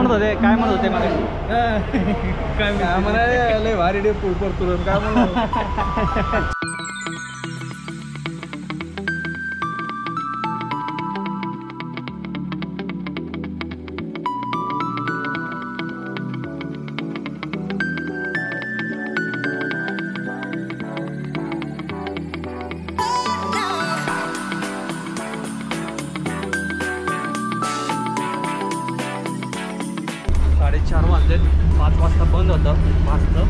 म्हणत होते मला काय म्हणा लय भारी डे परतूर काय म्हणा. साडेचार वाजलेत. 5 वाजता बंद होतं पासचं,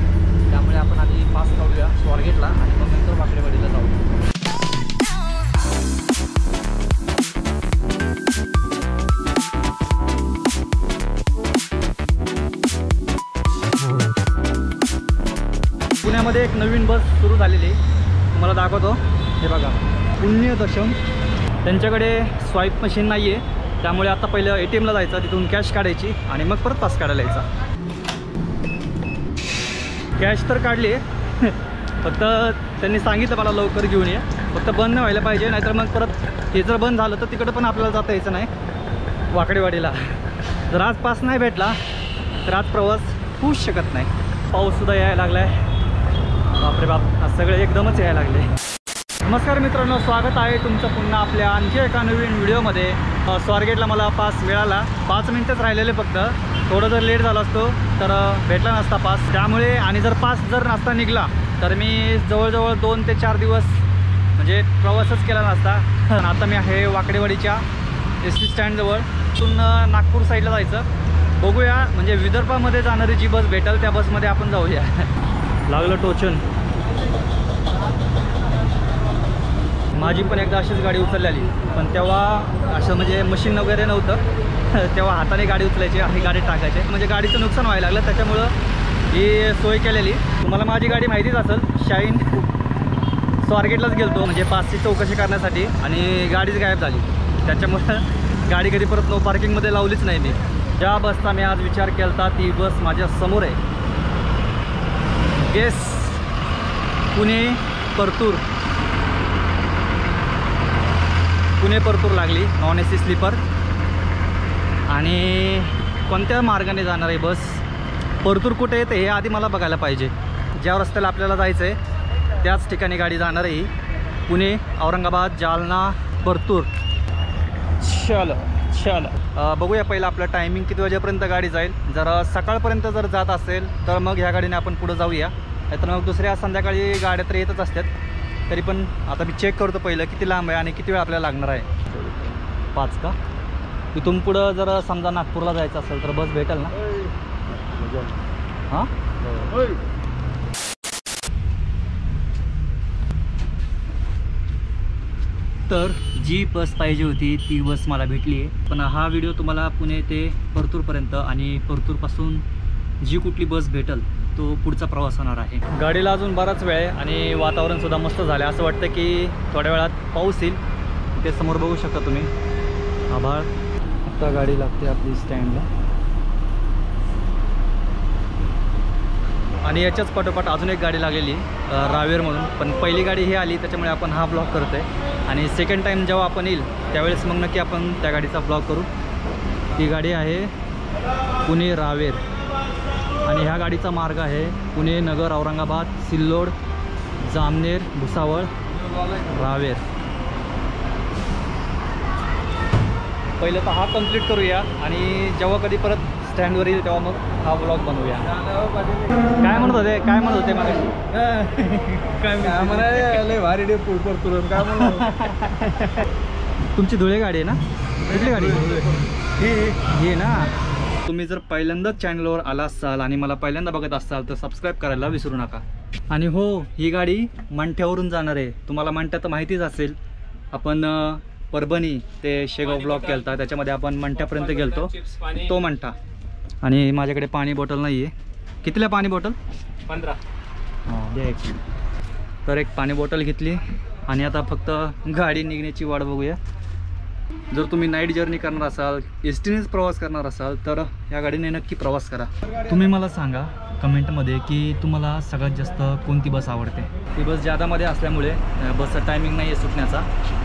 त्यामुळे आपण आधी पास खाऊया स्वारगेटला आणि मग नंतर वाकडेवाडीला जाऊ. पुण्यामध्ये एक नवीन बस सुरू झालेली तुम्हाला दाखवतो. हे बघा, पुण्यदशम. त्यांच्याकडे स्वाईप मशीन नाही आहे, त्यामुळे आता पहिलं ATMला जायचं, तिथून कॅश काढायची आणि मग परत पास काढायला यायचा. कॅश तर काढली फक्त त्यांनी सांगितलं मला लवकर घेऊन ये, फक्त बंद नाही व्हायला पाहिजे, नाहीतर मग परत हे जर बंद झालं तर तिकडं पण आपल्याला जाता यायचं नाही वाकडेवाडीला. जर आज पास नाही भेटला तर आज प्रवास होऊच शकत नाही. पाऊससुद्धा यायला लागला आहे. बापरे बाप, आज सगळे एकदमच यायला लागले. नमस्कार मित्रांनो, स्वागत आहे तुमचं पुन्हा आपल्या आणखी एका नवीन व्हिडिओमध्ये. स्वारगेटला मला पास मिळाला. 5 मिनिटच राहिलेले फक्त. थोडं जर लेट झाला असतो तर भेटला नसता पास. त्यामुळे आणि जर पास जर नसता निघला तर मी जवळजवळ 2 ते 4 दिवस म्हणजे प्रवासच केला नसता. आता मी आहे वाकडेवाडीच्या SD स्टँडजवळ. तिथून नागपूर साईडला जायचं. बघूया, म्हणजे विदर्भामध्ये जाणारी जी बस भेटेल त्या बसमध्ये आपण जाऊया. लागलं टोचन. माझी पण एकदा अशीच गाडी उचललेली, पण तेव्हा असं म्हणजे मशीन वगैरे नव्हतं. तेव्हा हाताने गाडी उचलायची आणि गाडीत टाकायचे, म्हणजे गाडीचं नुकसान व्हायला लागलं. त्याच्यामुळं ही सोय केलेली. तुम्हाला माझी गाडी माहितीच असेल, शाईन. स्वारगेटलाच गेलतो म्हणजे पासची चौकशी करण्यासाठी आणि गाडीच गायब झाली. त्याच्यामुळं गाडी कधी परत नो पार्किंगमध्ये लावलीच नाही मी. ज्या बसचा मी आज विचार केला होता ती बस माझ्या समोर आहे. गेस, पुणे परतूर. पुणे परतूर लागली, नॉन AC स्लीपर. आणि कोणत्या मार्गाने जाणार आहे बस, परतूर कुठे येते हे आधी मला बघायला पाहिजे. ज्या रस्त्याला आपल्याला जायचं आहे त्याच ठिकाणी गाडी जाणार आहे. पुणे, औरंगाबाद, जालना, परतूर. चल बघूया पहिलं आपलं टायमिंग किती वाजेपर्यंत गाडी जाईल. जर सकाळपर्यंत जर जात असेल तर मग ह्या गाडीने आपण पुढं जाऊया, नाहीतर मग दुसऱ्या संध्याकाळी गाड्या तर येतच असतात. तरी पण आता मी चेक करतो पहिलं किती लांब आहे आणि किती वेळ आपल्याला लागणार आहे. 5 का? इथून पुढं जर समजा नागपूरला जायचं असेल तर बस भेटेल ना? हां, तर जी बस पाहिजे होती ती बस मला भेटली आहे. पण हा व्हिडिओ तुम्हाला पुणे ते परतूरपर्यंत आणि परतूरपासून जी कुठली बस भेटेल तो पुढचा प्रवास होणार आहे. गाडीला अजून बराच वेळ आहे आणि वातावरणसुद्धा मस्त झालं. असं वाटतं की थोड्या वेळात पाऊस येईल. ते समोर बघू शकता तुम्ही, आभाळ. आता गाडी लागते आपली स्टँडला. आणि याच्याच पाठोपाठ अजून एक गाडी लागलेली रावेर म्हणून. पण पहिली गाडी ही आली त्याच्यामुळे आपण हा ब्लॉग करतो आहे. आणि सेकंड टाईम जेव्हा आपण येईल त्यावेळेस मग नक्की आपण त्या गाडीचा ब्लॉग करू. ती गाडी आहे पुणे रावेर आणि ह्या गाडीचा मार्ग आहे पुणे, नगर, औरंगाबाद, सिल्लोड, जामनेर, भुसावळ, रावेर. पहिलं तर हा कंप्लीट करूया आणि जेव्हा कधी परत स्टँडवर येईल तेव्हा मग हा ब्लॉग बनवूया. काय म्हणत होते मला काय म्हणा लय भारी डे परतूर काय म्हणा. तुमची धुळे गाडी आहे ना? कुठली गाडी? हे ना. तुम्ही जर पहिल्यांदाच चॅनलवर आला असाल आणि मला पहिल्यांदा बघत असाल तर सबस्क्राईब करायला विसरू नका. आणि हो, ही गाडी मंठ्यावरून जाणार आहे. तुम्हाला मंठ्या तर माहितीच असेल. आपण परभणी ते शेगाव ब्लॉग केला होता, त्याच्यामध्ये आपण मंठ्यापर्यंत गेलतो, तो मंठा. आणि माझ्याकडे पाणी बॉटल नाही आहे. कितीला पाणी बॉटल? 15. हां, द्या एक. तर एक पाणी बॉटल घेतली आणि आता फक्त गाडी निघण्याची वाट बघूया. जर तुम्ही नाईट जर्नी करणार असाल, एसटीनेच प्रवास करणार असाल तर या गाडीने नक्की प्रवास करा. तुम्ही मला सांगा कमेंटमध्ये की तुम्हाला सगळ्यात जास्त कोणती बस आवडते. ही बस जादामध्ये असल्यामुळे बसचा टायमिंग नाही आहे सुटण्याचा.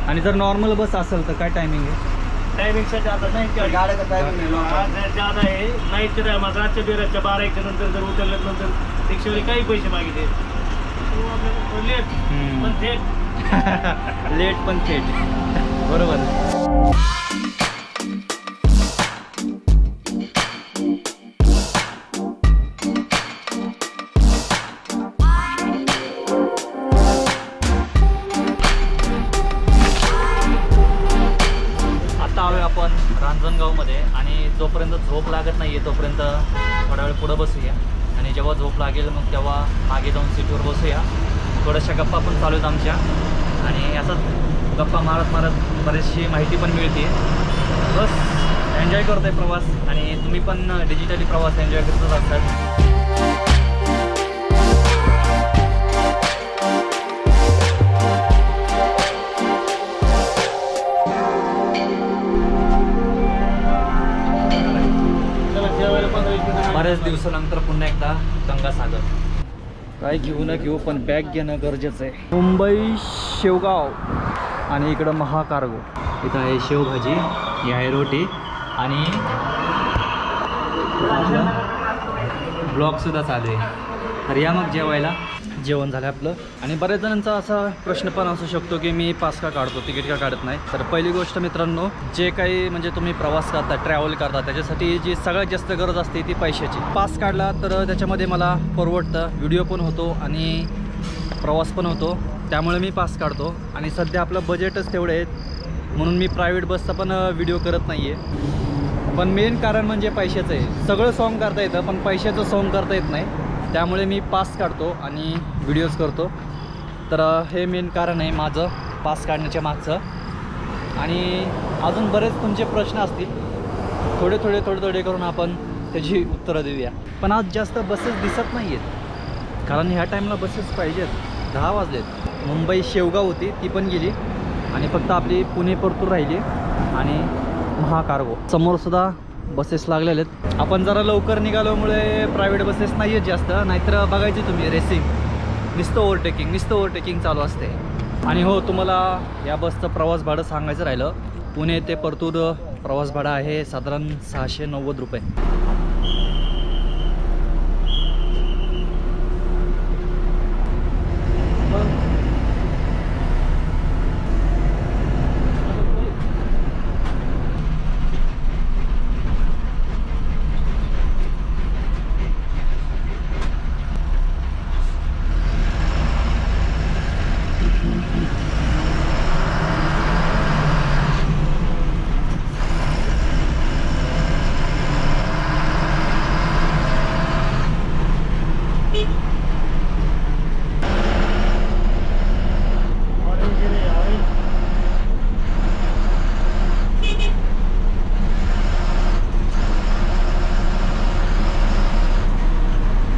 आणि जर नॉर्मल बस असेल तर काय टायमिंग आहे? टायमिंगचा ज्यादा नाही गाड्या का टायमिंग ज्यादा आहे नाईटच्या टायमात रातच्या बेराच्या 12-1च्या नंतर जर उतरल्यानंतर रिक्षावाले काही पैसे मागितले लेट पण थेट लेट पण थेट बरोबर. आता आलोय आपण रांजणगावमध्ये आणि जोपर्यंत झोप लागत नाही आहे तोपर्यंत थोडा वेळ पुढं बसूया आणि जेव्हा झोप लागेल मग तेव्हा मागे जाऊन सीटवर बसूया. थोड्याशा गप्पा पण चालू आहेत आमच्या आणि असंच गप्पा मारत मारत बरीचशी माहिती पण मिळते. बस एन्जॉय करतो आहे प्रवास आणि तुम्ही पण डिजिटली प्रवास एन्जॉय करतच असतात. बऱ्याच दिवसानंतर पुन्हा एकदा गंगासागर. काय घेऊ ना घेऊ पण बॅग घेणं गरजेचं आहे. मुंबई शेवगाव आणि इकडं महाकार्गो. इथं आहे शेवभाजी, ही आहे रोटी आणि ब्लॉगसुद्धा चालू आहे. तर या मग जेवायला. जेवण झालं आपलं आणि बऱ्याच जणांचा असा प्रश्न पण असू शकतो की मी पास का काढतो, तिकीट का काढत नाही. तर पहिली गोष्ट मित्रांनो, जे काही म्हणजे तुम्ही प्रवास करता, ट्रॅव्हल करता, त्याच्यासाठी जी सगळ्यात जास्त गरज असते ती पैशाची. पास काढला तर त्याच्यामध्ये मला परवडतं, व्हिडिओ पण होतो आणि प्रवास पण होतो, त्यामुळे मी पास काढतो. आणि सध्या आपलं बजेटच तेवढे आहेत म्हणून मी प्रायव्हेट बसचा पण व्हिडिओ करत नाही आहे. पण मेन कारण म्हणजे पैशाचं आहे. सगळं सॉन्ग करता येतं पण पैशाचं सॉन्ग करता येत नाही, त्यामुळे मी पास काढतो आणि व्हिडिओज करतो. तर हे मेन कारण आहे माझं पास काढण्याच्या मागचं. आणि अजून बरेच तुमचे प्रश्न असतील, थोडे थोडे करून आपण त्याची उत्तरं देऊया. पण आज जास्त बसेस दिसत नाही आहेत कारण ह्या टाईमला बसेस पाहिजेत. 10 वाजलेत. मुंबई शेवगाव होती ती पण गेली आणि फक्त आपली पुणे परतूर राहिली आणि महाकार्गो. समोरसुद्धा बसेस लागलेले आहेत. आपण जरा लवकर निघाल्यामुळे प्रायव्हेट बसेस नाही आहेत जास्त, नाहीतर बघायची तुम्ही रेसिंग, नुसतं ओव्हरटेकिंग चालू असते. आणि हो, तुम्हाला या बसचं प्रवास भाडं सांगायचं राहिलं, पुणे ते परतूर प्रवास भाडं आहे साधारण 690 रुपये.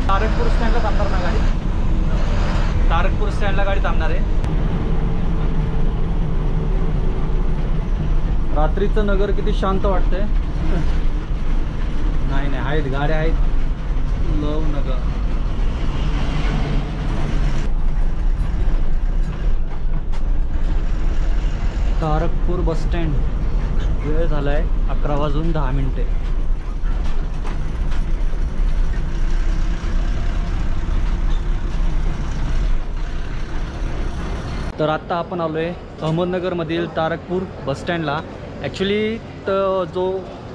तारकपूर स्टँडला थांबणार ना गाडी? तारकपूर स्टँडला गाडी थांबणार आहे. रात्रीचं नगर किती शांत वाटतंय. नाही आहेत गाड्या आहेत. लव नगर. Tarakpur bus stand. वेळ झालाय 11:10. तर आत्ता आपण आलो आहे अहमदनगरमधील तारकपूर बसस्टँडला. ॲक्च्युली तर जो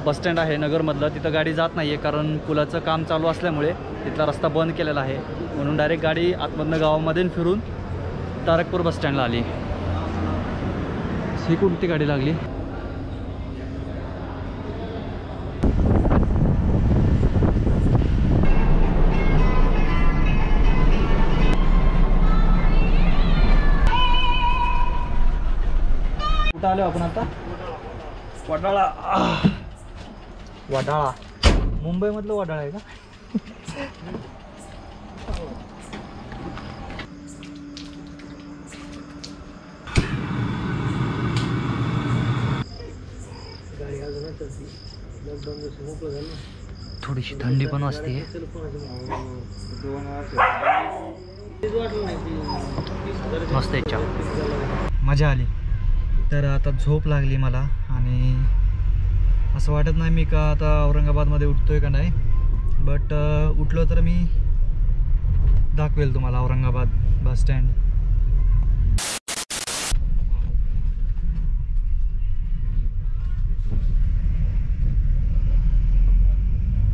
बसस्टँड आहे नगरमधलं तिथं गाडी जात नाही आहे कारण पुलाचं काम चालू असल्यामुळे तिथला रस्ता बंद केलेला आहे. म्हणून डायरेक्ट गाडी आतमधनं गावामध्ये फिरून तारकपूर बसस्टँडला आली. ही कोणती गाडी लागली? कुठं आलो आपण आता? वडाळा. वडाळा मुंबईमधलं वडाळा आहे का? थोडीशी थंडी पण असते. मस्त आहे, मजा आली. तर आता झोप लागली मला आणि असं वाटत नाही मी का आता औरंगाबादमध्ये उठतोय का नाही, बट उठलो तर मी दाखवेल तुम्हाला औरंगाबाद बस स्टँड.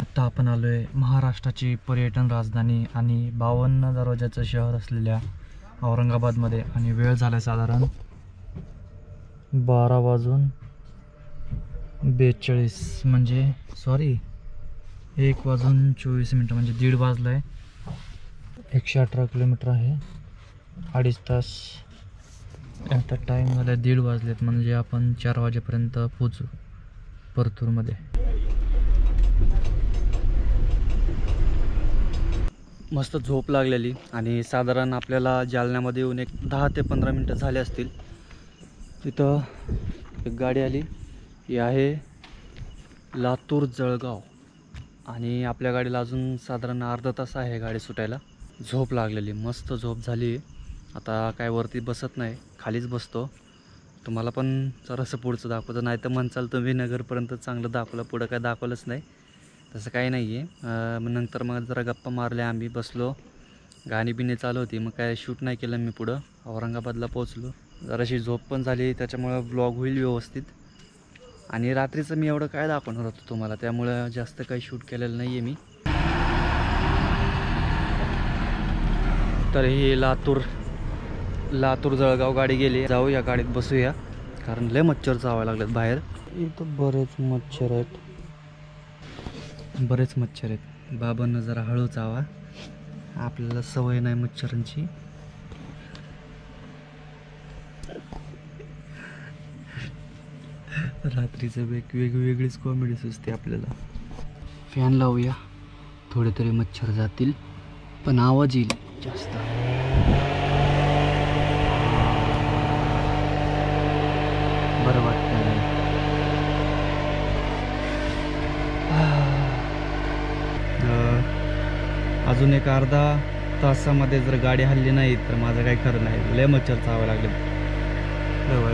आता आपण आलोय महाराष्ट्राची पर्यटन राजधानी आणि 52 दरवाजाचं शहर असलेल्या औरंगाबादमध्ये आणि वेळ झाला साधारण 12:42 म्हणजे सॉरी 1:24 म्हणजे 1:30 वाजलं आहे. 118 किलोमीटर आहे, 2.5 तास. आता टाईम झाला 1:30 वाजलेत म्हणजे आपण 4 वाजेपर्यंत पोचू परतूरमध्ये. मस्त झोप लागलेली आणि साधारण आपल्याला जालन्यामध्ये येऊन एक 10 ते 15 मिनटं झाले असतील. तिथं एक गाडी आली, ही आहे लातूर जळगाव आणि आपल्या गाडीला अजून साधारण अर्धा तास आहे गाडी सुटायला. झोप लागलेली, मस्त झोप झाली. आता काय वरती बसत नाही, खालीच बसतो. तुम्हाला पण जरासं पुढचं दाखवतो, नाही तर म्हणचाल तुम्ही नगरपर्यंत चांगलं दाखवलं, पुढं काय दाखवलंच नाही. तसं काही नाही आहे. मग नंतर मग जरा गप्पा मारल्या, आम्ही बसलो, गाणी बिणी चालू होती, मग काय शूट नाही केलं मी. पुढं औरंगाबादला पोचलो, जराशी झोप पण झाली, त्याच्यामुळं व्लॉग होईल व्यवस्थित. आणि रात्रीचं मी एवढं काय दाखवणार होतो तुम्हाला, त्यामुळं जास्त काही शूट केलेलं नाही आहे मी. तर ही लातूर जळगाव गाडी गेली. जाऊ या गाडीत बसूया, कारण लय मच्छर चावायला लागलेत बाहेर. इथं बरेच मच्छर आहेत. बाबांना जरा हळू चावा, आपल्याला सवय नाही मच्छरांची. रात्रीचं वेगवेगळीच कॉमेडी सुचते आपल्याला. फॅन लावूया, थोडे तरी मच्छर जातील, पण आवाज येईल जास्त. बरं वाटतं. अजून एक अर्धा तासामध्ये जर गाडी हल्ली नाही तर माझं काही खरं नाही. लय मच्छर चावायला लागले बाबा.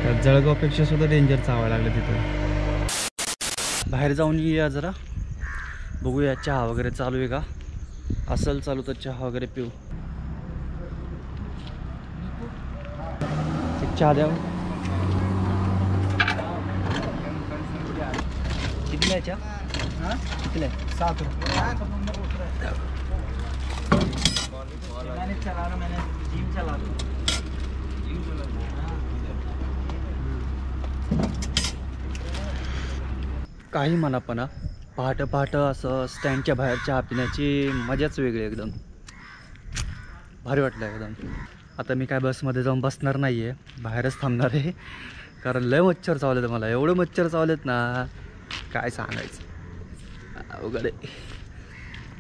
त्या जळगावपेक्षा सुद्धा डेंजर चावायला लागले तिथं. बाहेर जाऊन येऊया जरा, बघूया चहा वगैरे चालू आहे का. असेल चालू तर चहा वगैरे पिऊ. चहा द्या. किती आहे चहा? किती आहे? 7 रुपये. काही म्हणा पण पहाटे असं स्टँडच्या बाहेर चहा पिण्याची मजाच वेगळी, एकदम भारी वाटलं एकदम. आता मी काय बसमध्ये जाऊन बसणार नाही आहे, बाहेरच थांबणार आहे, कारण लय मच्छर चावलेत मला. एवढे मच्छर चावलेत ना काय सांगायचं, अवघड आहे.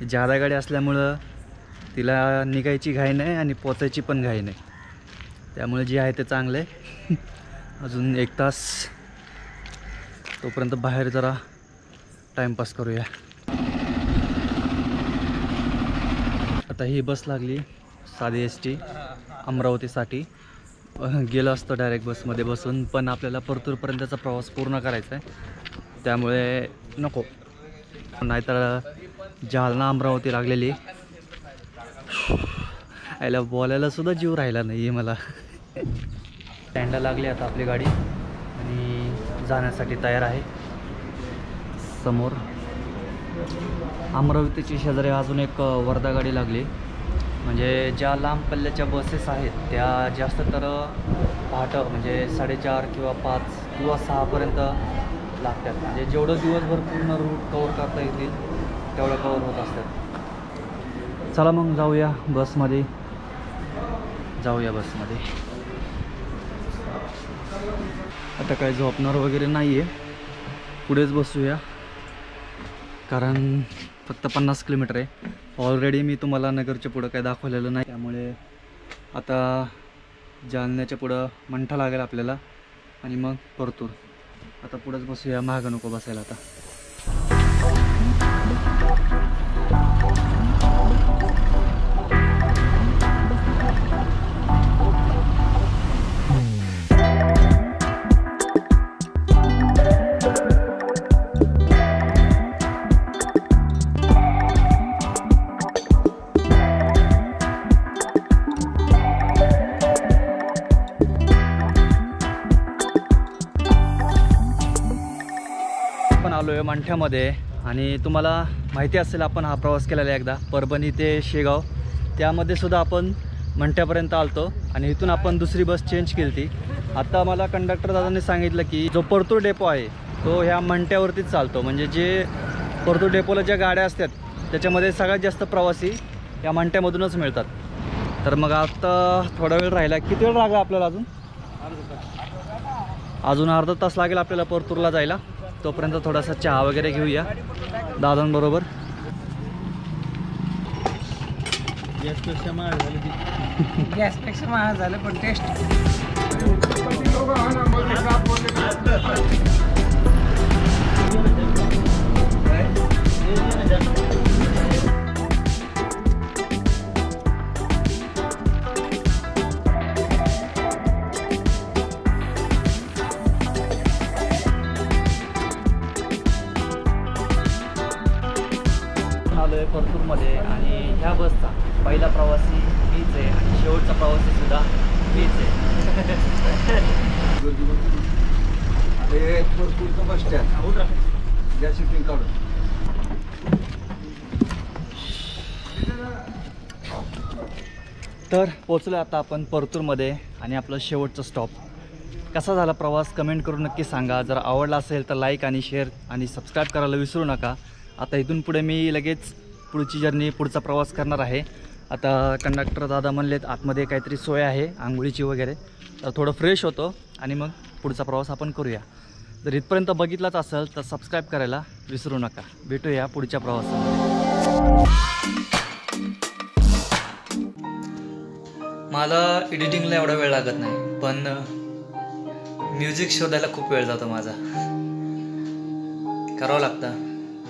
जादा गाडी असल्यामुळं तिला निघायची घाई नाही आणि पोचायची पण घाई नाही, त्यामुळे जे आहे ते चांगलं आहे. अजून 1 तास, तोपर्यंत बाहेर जरा टाईमपास करूया. आता ही बस लागली साधी ST अमरावतीसाठी. गेलं असतं डायरेक्ट बसमध्ये बसून, पण आपल्याला परतूरपर्यंतचा प्रवास पूर्ण करायचा आहे, त्यामुळे नको. नाहीतर जालना अमरावती लागलेली, याला बोलायला सुद्धा जीव राहिला नाही आहे मला. स्टँडला लागली आता आपली गाडी आणि जाण्यासाठी तयार आहे. समोर अमरावतीची शेजारी अजून एक वर्धा गाडी लागली. म्हणजे ज्या लांब पल्ल्याच्या बसेस आहेत त्या जास्त तर पहाटे म्हणजे 4:30 किंवा 5 किंवा 6पर्यंत लागतात. म्हणजे जेवढं दिवसभर पूर्ण रूट कवर करता येतील तेवढं कवर होत असतात. चला मग जाऊया बसमध्ये. आता काय झोपणार वगैरे नाही आहे, पुढेच बसूया, कारण फक्त 50 किलोमीटर आहे. ऑलरेडी मी तुम्हाला नगरच्या पुढं काय दाखवलेलं नाही, त्यामुळे आता जालन्याच्या पुढं मंठा लागेल आपल्याला आणि मग परतूर. आता पुढंच बसूया, मागं नको बसायला आता. आपण आलो आहे मंठ्यामध्ये आणि तुम्हाला माहिती असेल आपण हा प्रवास केलेला आहे एकदा परभणी ते शेगाव, त्यामध्ये सुद्धा आपण मंठ्यापर्यंत आलतो आणि इथून आपण दुसरी बस चेंज केली ती. आता मला कंडक्टर दादांनी सांगितलं की जो परतूर डेपो आहे तो ह्या मंठ्यावरतीच चालतो, म्हणजे जे परतूर डेपोला ज्या गाड्या असतात त्याच्यामध्ये सगळ्यात जास्त प्रवासी या मंठ्यामधूनच मिळतात. तर मग आता थोडा वेळ राहिला. किती वेळ लागला आपल्याला अजून अर्धा तास लागेल आपल्याला परतूरला जायला. तोपर्यंत थोडासा चहा वगैरे घेऊया दादांबरोबर. गॅसपेक्षा महाग झाली ती. गॅसपेक्षा महाग झालं पण टेस्ट. आलो आहे परतूरमध्ये आणि ह्या बसचा पहिला प्रवासी मीच आहे आणि शेवटचा प्रवासी सुद्धा मीच आहे. हे परतूरचं बस स्टँड गॅस शूटिंग काढून. तर पोचलो आता आपण परतूरमध्ये आणि आपलं शेवटचं स्टॉप. कसा झाला प्रवास कमेंट करून नक्की सांगा. जर आवडला असेल तर लाईक आणि शेअर आणि सबस्क्राईब करायला विसरू नका. आता इथून पुढे मी लगेच पुढची जर्नी पुढचा प्रवास करणार आहे. आता कंडक्टर दादा म्हणलेत आतमध्ये काहीतरी सोय आहे आंघोळीची वगैरे, तर थोडं फ्रेश होतो आणि मग पुढचा प्रवास आपण करूया. जर इथपर्यंत बघितलाच असेल तर सबस्क्राईब करायला विसरू नका. भेटूया पुढच्या प्रवासामध्ये. मला एडिटिंगला एवढा वेळ लागत नाही, पण म्युझिक शोधायला खूप वेळ जातो माझा. करावं लागतं.